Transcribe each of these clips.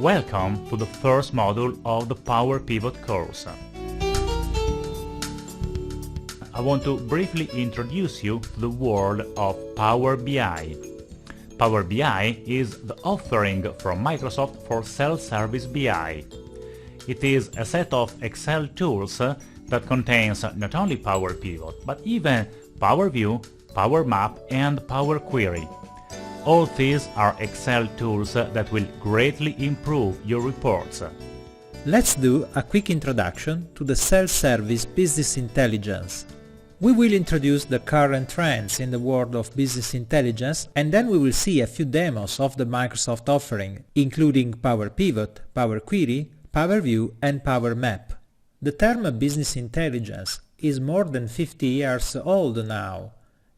Welcome to the first module of the Power Pivot course. I want to briefly introduce you to the world of Power BI. Power BI is the offering from Microsoft for self-service BI. It is a set of Excel tools that contains not only Power Pivot, but even Power View, Power Map and Power Query. All these are Excel tools that will greatly improve your reports. Let's do a quick introduction to the self-service business intelligence. We will introduce the current trends in the world of business intelligence, and then we will see a few demos of the Microsoft offering, including Power Pivot, Power Query, Power View and Power Map. The term business intelligence is more than 50 years old now.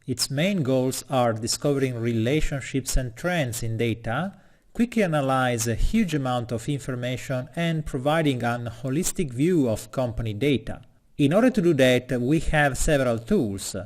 Its main goals are discovering relationships and trends in data, quickly analyze a huge amount of information and providing an holistic view of company data. In order to do that, we have several tools,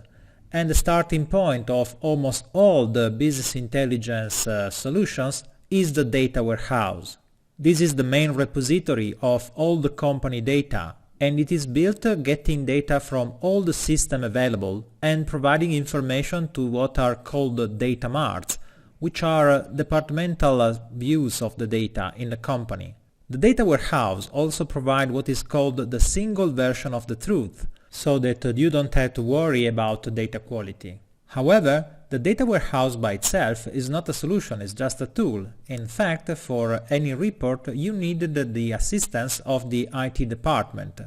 and the starting point of almost all the business intelligence solutions is the data warehouse. This is the main repository of all the company data, and it is built getting data from all the systems available and providing information to what are called data marts, which are departmental views of the data in the company. The data warehouse also provides what is called the single version of the truth, so that you don't have to worry about data quality. However, the data warehouse by itself is not a solution, it's just a tool. In fact, for any report you needed the assistance of the IT department.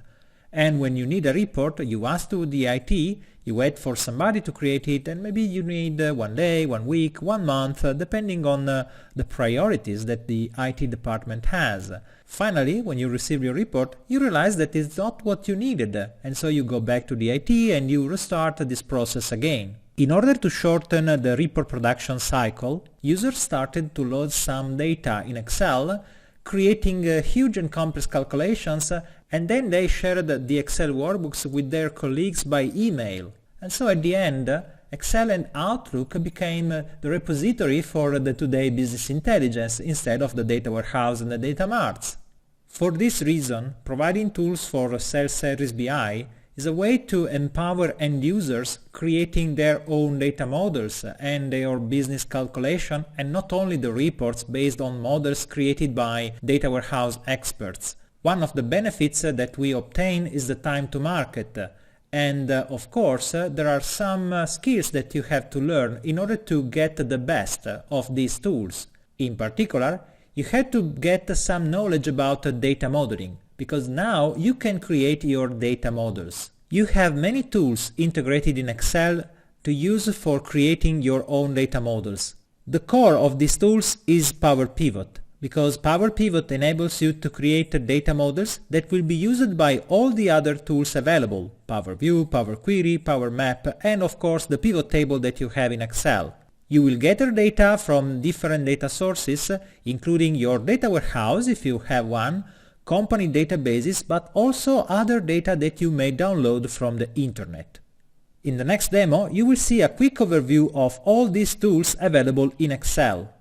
And when you need a report, you ask to the IT, you wait for somebody to create it, and maybe you need 1 day, 1 week, 1 month, depending on the priorities that the IT department has. Finally, when you receive your report, you realize that it's not what you needed, and so you go back to the IT and you restart this process again. In order to shorten the report production cycle, users started to load some data in Excel, creating huge and complex calculations, and then they shared the Excel workbooks with their colleagues by email. And so at the end, Excel and Outlook became the repository for the today business intelligence instead of the data warehouse and the data marts. For this reason, providing tools for self-service BI is a way to empower end users creating their own data models and their business calculation, and not only the reports based on models created by data warehouse experts. One of the benefits that we obtain is the time to market, and of course there are some skills that you have to learn in order to get the best of these tools. In particular, you have to get some knowledge about data modeling, because now you can create your data models. You have many tools integrated in Excel to use for creating your own data models. The core of these tools is Power Pivot, because Power Pivot enables you to create data models that will be used by all the other tools available: Power View, Power Query, Power Map, and of course the pivot table that you have in Excel. You will gather data from different data sources, including your data warehouse if you have one, company databases, but also other data that you may download from the internet. In the next demo, you will see a quick overview of all these tools available in Excel.